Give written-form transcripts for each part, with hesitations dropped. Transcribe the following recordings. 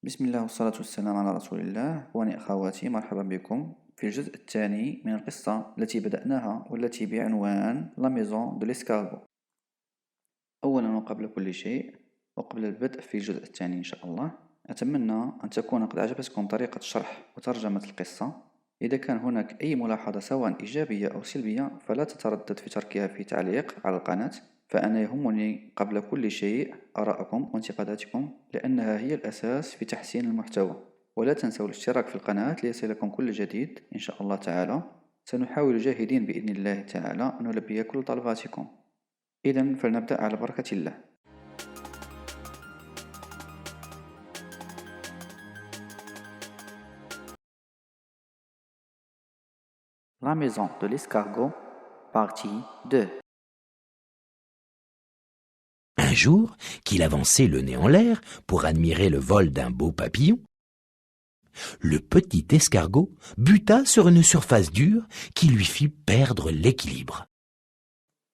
بسم الله والصلاة والسلام على رسول الله. وأنا أخواتي، مرحبا بكم في الجزء الثاني من القصة التي بدأناها والتي بعنوان لا ميزون دو ليسكارغو. أولا وقبل كل شيء وقبل البدء في الجزء الثاني إن شاء الله، أتمنى أن تكون قد أعجبتكم طريقة شرح وترجمة القصة. إذا كان هناك أي ملاحظة سواء إيجابية أو سلبية فلا تتردد في تركها في تعليق على القناة، فأنا يهمني قبل كل شيء آراءكم وانتقاداتكم لأنها هي الأساس في تحسين المحتوى. ولا تنسوا الاشتراك في القناة ليصلكم كل جديد إن شاء الله تعالى. سنحاول جاهدين بإذن الله تعالى أن نلبي كل طلباتكم. إذن فلنبدأ على بركة الله. La maison de l'escargot, partie 2. Un jour, qu'il avançait le nez en l'air pour admirer le vol d'un beau papillon, le petit escargot buta sur une surface dure qui lui fit perdre l'équilibre.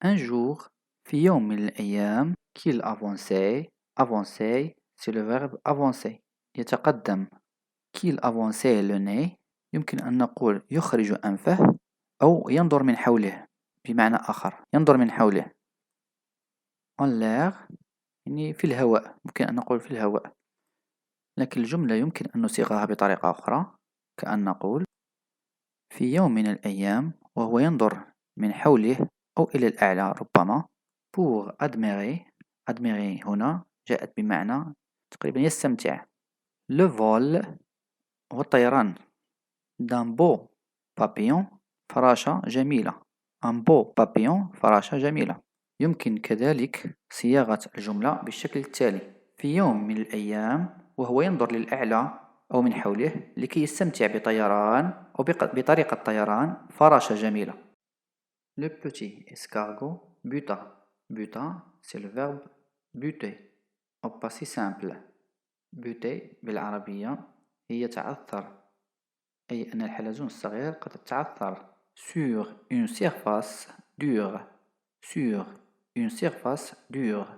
Un jour, في يوم من الأيام, qu'il avançait, avancer, c'est le verbe avancer, يتقدم. qu'il avançait le nez, يمكن أن نقول يخرج أنفه أو ينظر من حوله، بمعنى آخر ينظر من حوله. en l'air يعني في الهواء، ممكن أن نقول في الهواء، لكن الجملة يمكن أن نصيغها بطريقة أخرى، كأن نقول في يوم من الأيام وهو ينظر من حوله أو إلى الأعلى ربما. pour admirer، admirer هنا جاءت بمعنى تقريبا يستمتع. le vol هو الطيران. d'un beau papillon، فراشة جميلة. un beau papillon، فراشة جميلة. يمكن كذلك صياغة الجملة بالشكل التالي: في يوم من الأيام وهو ينظر للأعلى أو من حوله لكي يستمتع بطيران أو بطريقة طيران فراشة جميلة. Le petit escargot buta. Buta, c'est le verbe buter au passé simple. buter بالعربية هي تعثر، أي أن الحلزون الصغير قد تعثر sur une surface dure. sur une surface dure.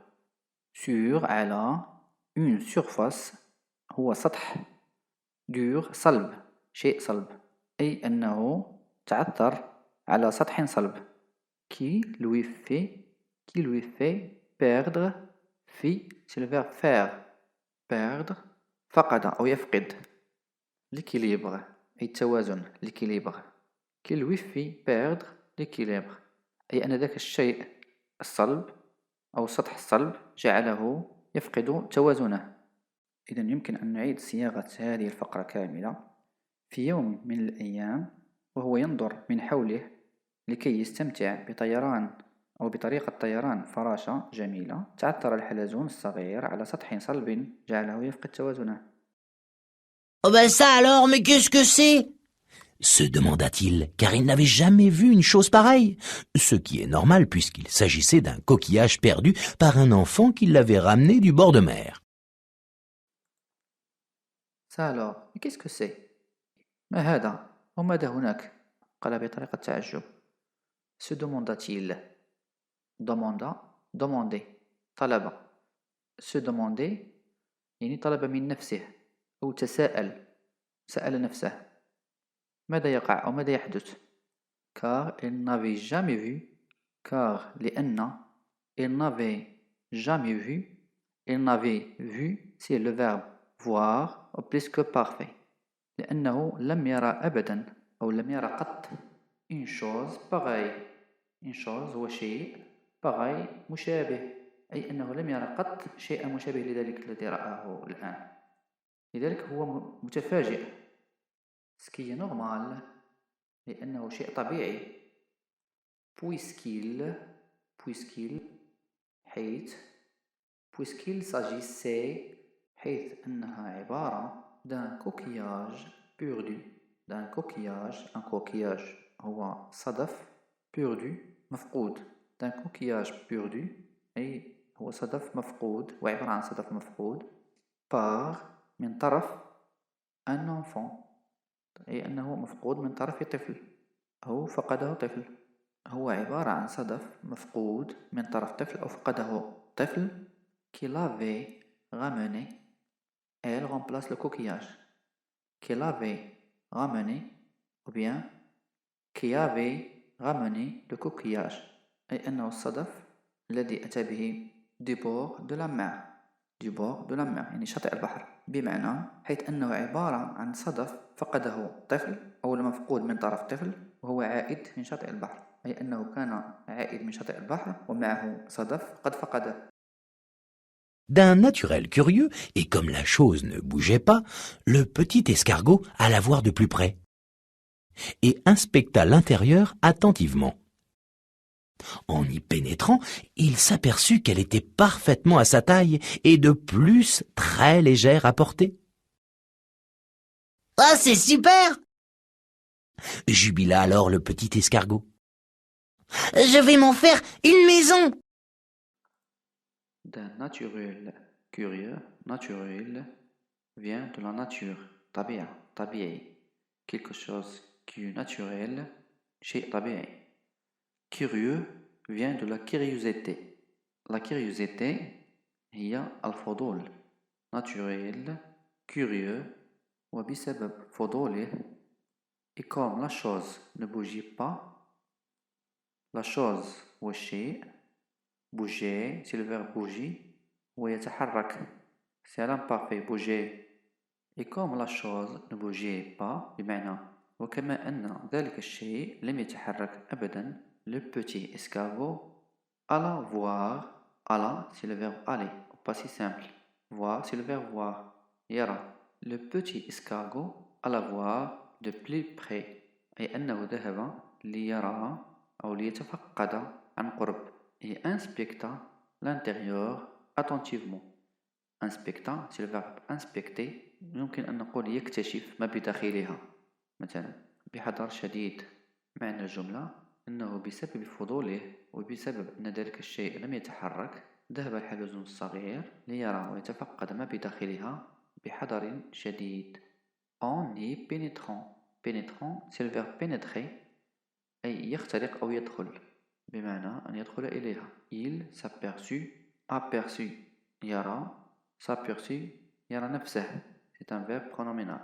sur على une surface هو سطح، dure صلب، شيء صلب، أي أنه تعثر على سطح صلب. qui lui fait perdre. في c'est le verbe faire. perdre فقد أو يفقد. l'équilibre أي التوازن، l'équilibre. qui lui fait perdre l'équilibre، أي أن ذاك الشيء الصلب أو السطح الصلب جعله يفقد توازنه. إذا يمكن أن نعيد صياغة هذه الفقرة كاملة: في يوم من الأيام وهو ينظر من حوله لكي يستمتع بطيران أو بطريقة طيران فراشة جميلة، تعثر الحلزون الصغير على سطح صلب جعله يفقد توازنه. Oh ben ça alors, mais qu'est-ce que c'est? Se demanda-t-il, car il n'avait jamais vu une chose pareille, ce qui est normal puisqu'il s'agissait d'un coquillage perdu par un enfant qui l'avait ramené du bord de mer. Ça alors, mais qu'est-ce que c'est؟ ما هذا؟ وماذا هناك؟ قال بطريقة تعجب. se demanda-t-il. demanda، demander، طلب. se demander يعني طلب من نفسه أو تساءل، سأل نفسه ماذا يقع أو ماذا يحدث. car il n'avait jamais vu. car لأن il n'avait jamais vu. il n'avait vu c'est le verbe voir au plus que parfait، لأنه لم يرى أبدا أو لم يرى قط une chose pareille. une chose هو شيء، pareil مشابه، أي أنه لم يرى قط شيئا مشابه لذلك الذي رآه الآن، لذلك هو متفاجئ. ce qui est normal لأنه شيء طبيعي. puisqu'il حيث puisqu'il s'agissait حيث أنها عبارة d'un coquillage perdu. d'un coquillage، un coquillage هو صدف، perdu مفقود. d'un coquillage perdu أي هو صدف مفقود وعبارة عن صدف مفقود. par من طرف un enfant أي أنه مفقود من طرف طفل أو فقده طفل. هو عبارة عن صدف مفقود من طرف طفل أو فقده طفل. qui l'avait ramené Elle remplace le coquillage. Qu'elle avait ramené ou bien qui avait ramené le coquillage أي أنه الصدف الذي أتى به du bord de la mer du bord de la mer يعني شاطئ البحر بمعنى حيث أنه عبارة عن صدف فقده طفل أو المفقود من طرف طفل وهو عائد من شاطئ البحر أي أنه كان عائد من شاطئ البحر ومعه صدف قد فقده. D'un naturel curieux, et comme la chose ne bougeait pas, le petit escargot alla voir de plus près et inspecta l'intérieur attentivement. En y pénétrant, il s'aperçut qu'elle était parfaitement à sa taille et de plus très légère à porter. Ah, c'est super! Jubila alors le petit escargot. Je vais m'en faire une maison! D'un naturel curieux, naturel vient de la nature, طبيعة, طبيعي. Quelque chose qui est naturel, شيء طبيعي. Curieux vient de la curiosité. La curiosité هي الفضول. Naturel, curieux, وبسبب فضوله. Et comme la chose ne bougeait pas, la chose هو الشيء, bouger, c'est le verbe bouger, ويتحرك, c'est l'imparfait bouger. Et comme la chose ne bougeait pas, بمعنى وكما أن ذلك الشيء لم يتحرك أبدا, le petit escargot alla voir. Alla, c'est le verbe aller, pas si simple. Voir, c'est le verbe voir. يرى. Le petit escargot alla voir de plus près, أي أنه ذهب ليرى أو ليتفقد عن قرب. Et inspecta l'intérieur attentivement. Inspecta, c'est le verbe inspecter. يمكن أن نقول يكتشف ما بداخلها. مثلا بحذر شديد. معنى الجملة أنه بسبب فضوله وبسبب أن ذلك الشيء لم يتحرك ذهب الحلزون الصغير ليرى ويتفقد ما بداخلها بحذر شديد. En y pénétrant. Pénétrant, c'est le verbe pénétrer, أي يخترق أو يدخل, بمعنى أن يدخل إليها. Il s'aperçut, aperçu, يرى, s'aperçut, يرى نفسه. C'est un verbe pronominal.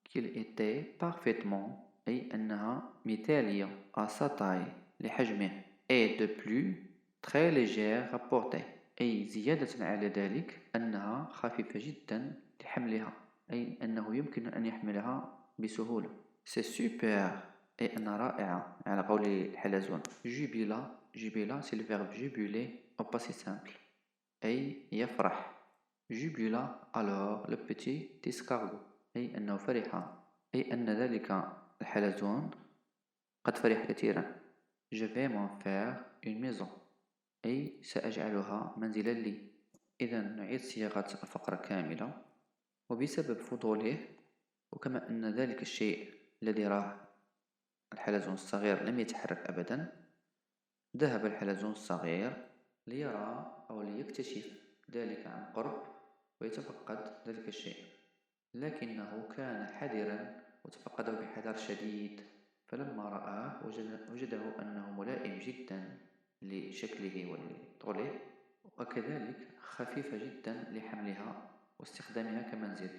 Qu'il était parfaitement, أي أنها مثالية, à sa taille, لحجمه. Et de plus, très légère à porter. أي زيادة على ذلك أنها خفيفة جدا لحملها, أي أنه يمكن أن يحملها بسهولة. C'est super, أي أنها رائعة على قول الحلزون. جبلة, جبلة c'est le verbe jubiler au passé simple, أي يفرح. جبلة alors le petit escargot, أي أنه فرح, أي أن ذلك الحلزون قد فرح كثيرا. Je vais m'en faire une maison, أي سأجعلها منزلا لي. إذا نعيد صياغة الفقرة كاملة. وبسبب فضوله وكما أن ذلك الشيء الذي راه الحلزون الصغير لم يتحرك أبدا, ذهب الحلزون الصغير ليرى أو ليكتشف ذلك عن قرب ويتفقد ذلك الشيء, لكنه كان حذرا وتفقده بحذر شديد. فلما رآه وجده أنه ملائم جدا لشكله ولطوله, وكذلك خفيفة جدا لحملها واستخدامها كمنزل.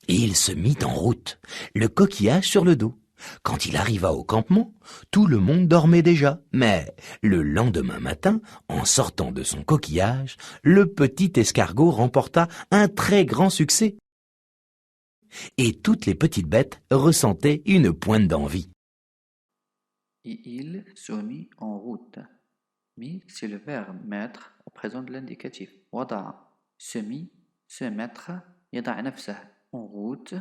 Et il se mit en route, le coquillage sur le dos. Quand il arriva au campement, tout le monde dormait déjà. Mais le lendemain matin, en sortant de son coquillage, le petit escargot remporta un très grand succès. Et toutes les petites bêtes ressentaient une pointe d'envie. Et il se mit en route. Mi, c'est le verbe mettre au présent de l'indicatif. وضع. Se mit, se mettre, يضع نفسه en route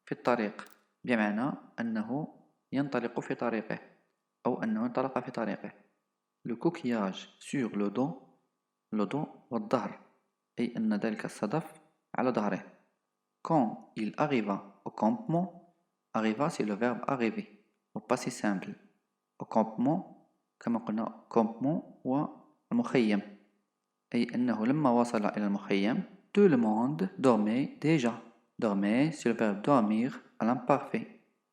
في الطريق, بمعنى أنه ينطلق في طريقه أو أنه انطلق في طريقه. Le coquillage sur le dos والظهر, أي أن ذلك الصدف على ظهره. Quand il arriva au campement, arriva c'est le verbe arriver au passé simple. Au campement كما قلنا campement والمخيم, أي أنه لما وصل إلى المخيم tout le monde dormait déjà. Dormait c'est le verbe dormir à l'imparfait,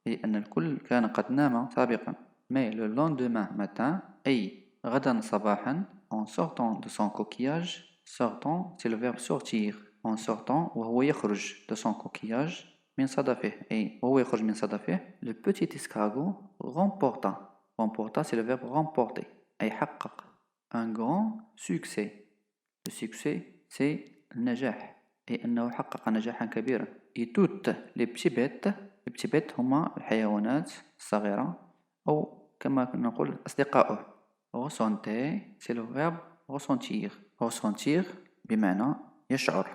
أي أن الكل كان قد نام سابقا. Mais le lendemain matin, أي غدا صباحا, en sortant de son coquillage, sortant c'est le verbe sortir, en sortant وهو يخرج de son coquillage من صدفه أي وهو يخرج من صدفه. Le petit escargot remporta c'est le verbe remporter أي حقق un grand succès. Le succès c'est النجاح أي أنه حقق نجاحا كبيرا. Et toutes les petits bêtes هما الحيوانات الصغيرة أو كما نقول أصدقائه. Ressentir c'est le verbe ressentir بمعنى يشعر.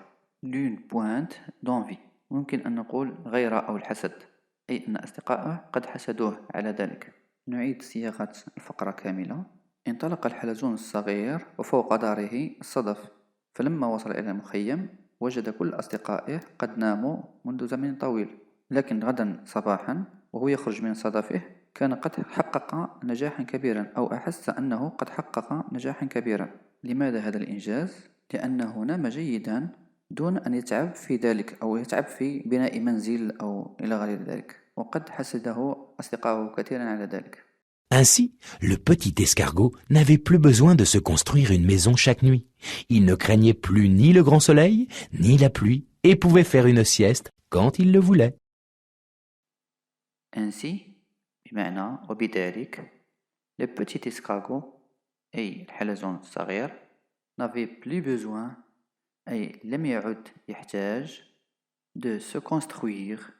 L'une pointe d'envie ممكن أن نقول غيرة أو الحسد أي أن أصدقائه قد حسدوه على ذلك. نعيد صياغة الفقرة كاملة. انطلق الحلزون الصغير وفوق داره الصدف، فلما وصل إلى المخيم وجد كل أصدقائه قد ناموا منذ زمن طويل، لكن غدا صباحا وهو يخرج من صدفه كان قد حقق نجاحا كبيرا أو أحس أنه قد حقق نجاحا كبيرا. لماذا هذا الإنجاز؟ لأنه نام جيدا دون أن يتعب في ذلك أو يتعب في بناء منزل أو إلى غير ذلك، وقد حسده أصدقائه كثيرا على ذلك. Ainsi, le petit escargot n'avait plus besoin de se construire une maison chaque nuit. Il ne craignait plus ni le grand soleil, ni la pluie, et pouvait faire une sieste quand il le voulait. Ainsi, بمعنى وبذلك le petit escargot أي الحلزون الصغير n'avait plus besoin أي لم يعد يحتاج de se construire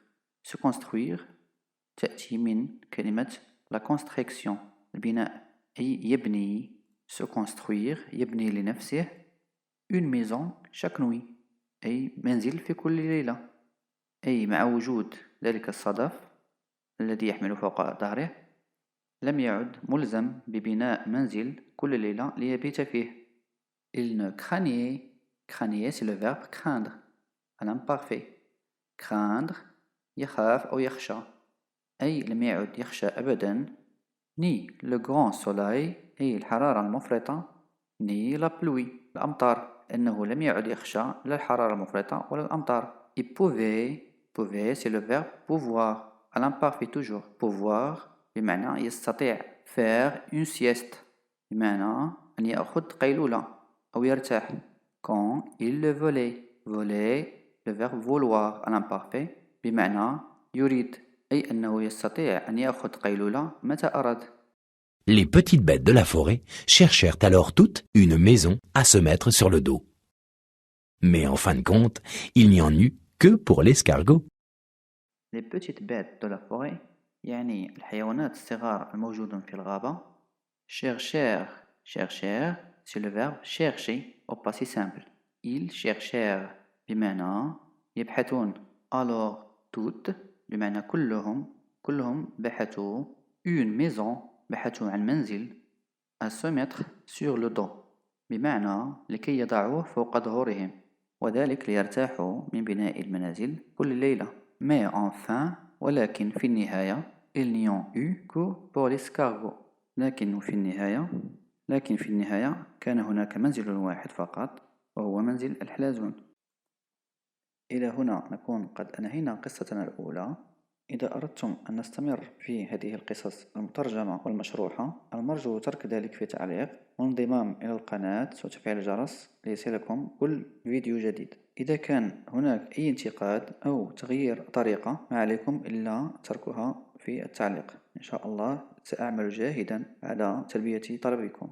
تأتي من كلمة la construction البناء أي يبني se construire يبني لنفسه une maison chaque nuit أي منزل في كل ليلة، أي مع وجود ذلك الصدف الذي يحمل فوق ظهره لم يعد ملزم ببناء منزل كل ليلة ليبيت فيه. Il ne craignait c'est le verbe craindre à l'imparfait. craindre يخاف أو يخشى أي لم يعد يخشى أبدا ni le grand soleil أي الحرارة المفرطة ni la pluie الأمطار أنه لم يعد يخشى لا الحرارة المفرطة ولا الأمطار. Il pouvait c'est le verbe pouvoir à l'imparfait toujours. pouvoir بمعنى يستطيع faire une sieste بمعنى أن يأخذ قيلولة أو يرتاح. quand il le voler le verbe vouloir à l'imparfait بمعنى يريد أي أنه يستطيع أن يأخذ قيلولة متى أراد. Les petites bêtes de la forêt cherchèrent alors toutes une maison à se mettre sur le dos. Mais en fin de compte, il n'y en eut que pour l'escargot. Les petites bêtes de la forêt يعني الحيوانات الصغار الموجودون في الغابة cherchèrent c'est le verbe chercher au passé simple. Ils cherchèrent بمعنى يبحثون. alors toutes بمعنى كلهم بحثوا une maison بحثوا عن منزل à se mettre sur le dos بمعنى لكي يضعوه فوق ظهورهم وذلك ليرتاحوا من بناء المنازل كل ليلة. mais enfin ولكن في النهاية il n'y en eut que pour l'escargot. لكن في النهاية كان هناك منزل واحد فقط وهو منزل الحلزون. إلى هنا نكون قد أنهينا قصتنا الأولى. إذا أردتم أن نستمر في هذه القصص المترجمة والمشروحة المرجو ترك ذلك في تعليق والانضمام إلى القناة وتفعيل الجرس ليصلكم كل فيديو جديد. إذا كان هناك أي انتقاد أو تغيير طريقة ما عليكم إلا تركها في التعليق. إن شاء الله سأعمل جاهدا على تلبية طلبكم.